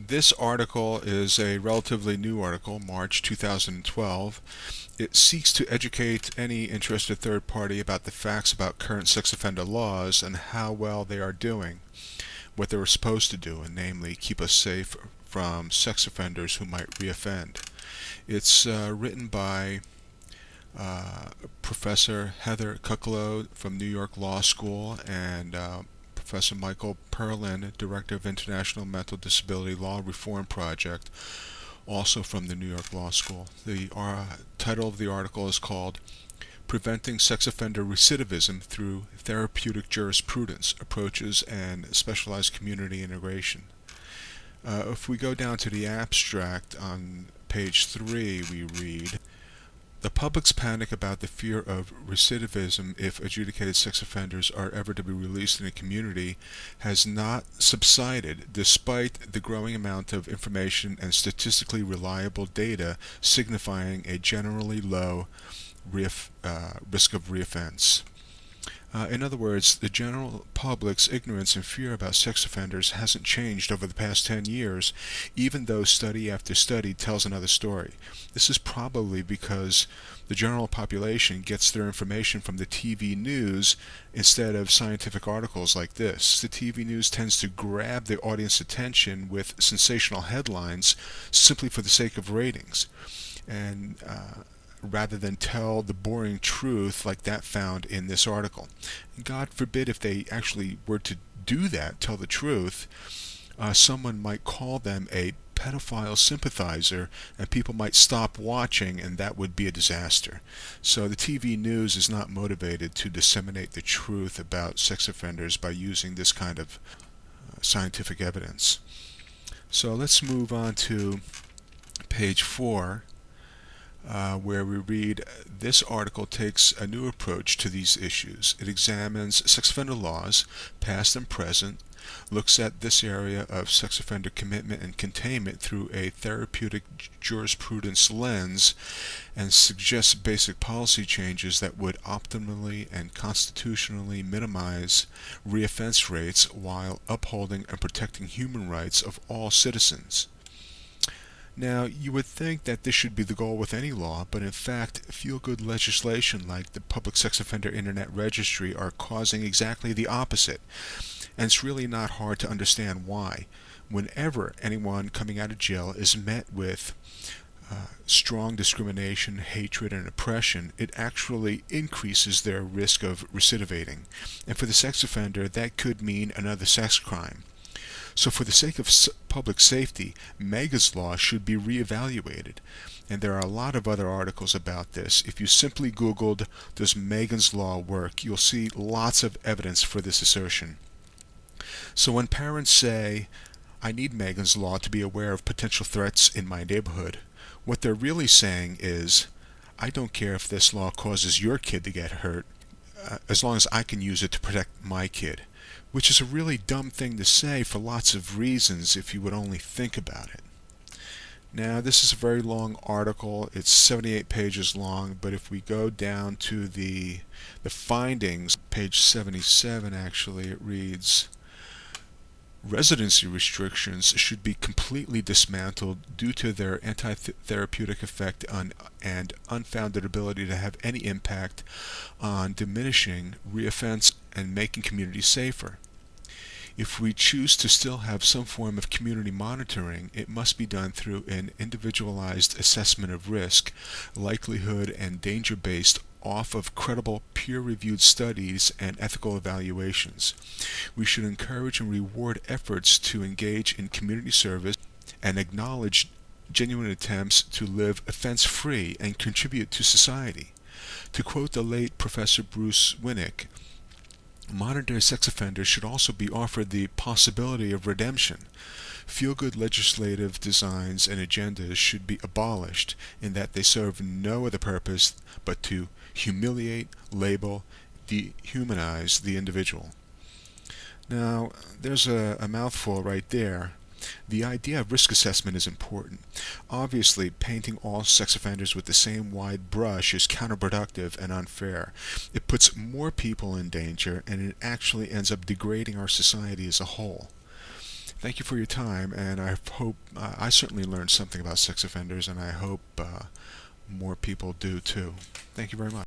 This article is a relatively new article, March 2012. It seeks to educate any interested third party about the facts about current sex offender laws and how well they are doing what they were supposed to do, and namely keep us safe from sex offenders who might reoffend. It's written by Professor Heather Kucklow from New York Law School and Professor Michael Perlin, Director of International Mental Disability Law Reform Project, also from the New York Law School. The title of the article is called Preventing Sex Offender Recidivism Through Therapeutic Jurisprudence, Approaches and Specialized Community Integration. If we go down to the abstract on page 3, we read, "The public's panic about the fear of recidivism if adjudicated sex offenders are ever to be released in a community has not subsided despite the growing amount of information and statistically reliable data signifying a generally low risk of reoffense." In other words, the general public's ignorance and fear about sex offenders hasn't changed over the past 10 years, even though study after study tells another story. This is probably because the general population gets their information from the TV news instead of scientific articles like this. The TV news tends to grab the audience attention with sensational headlines simply for the sake of ratings, and rather than tell the boring truth like that found in this article. God forbid if they actually were to do that, tell the truth, someone might call them a pedophile sympathizer and people might stop watching, and that would be a disaster. So the TV news is not motivated to disseminate the truth about sex offenders by using this kind of scientific evidence. So let's move on to page 4. Where we read, "This article takes a new approach to these issues. It examines sex offender laws, past and present, looks at this area of sex offender commitment and containment through a therapeutic jurisprudence lens, and suggests basic policy changes that would optimally and constitutionally minimize reoffense rates while upholding and protecting human rights of all citizens." Now, you would think that this should be the goal with any law, but in fact, feel-good legislation like the Public Sex Offender Internet Registry are causing exactly the opposite. And it's really not hard to understand why. Whenever anyone coming out of jail is met with strong discrimination, hatred, and oppression, it actually increases their risk of recidivating. And for the sex offender, that could mean another sex crime. So for the sake of public safety, Megan's Law should be reevaluated. And there are a lot of other articles about this. If you simply Googled, "Does Megan's Law work?" you'll see lots of evidence for this assertion. So when parents say, "I need Megan's Law to be aware of potential threats in my neighborhood," what they're really saying is, "I don't care if this law causes your kid to get hurt, as long as I can use it to protect my kid." Which is a really dumb thing to say for lots of reasons if you would only think about it. Now, this is a very long article. It's 78 pages long, but if we go down to the findings, page 77 actually, it reads, "Residency restrictions should be completely dismantled due to their anti-therapeutic effect and unfounded ability to have any impact on diminishing reoffense and making communities safer. If we choose to still have some form of community monitoring, it must be done through an individualized assessment of risk, likelihood, and danger based off of credible peer-reviewed studies and ethical evaluations. We should encourage and reward efforts to engage in community service and acknowledge genuine attempts to live offense-free and contribute to society." To quote the late Professor Bruce Winnick, "Modern-day sex offenders should also be offered the possibility of redemption. Feel-good legislative designs and agendas should be abolished in that they serve no other purpose but to humiliate, label, dehumanize the individual." Now, there's a mouthful right there. The idea of risk assessment is important. Obviously, painting all sex offenders with the same wide brush is counterproductive and unfair. It puts more people in danger, and it actually ends up degrading our society as a whole. Thank you for your time, and I hope I certainly learned something about sex offenders, and I hope more people do too. Thank you very much.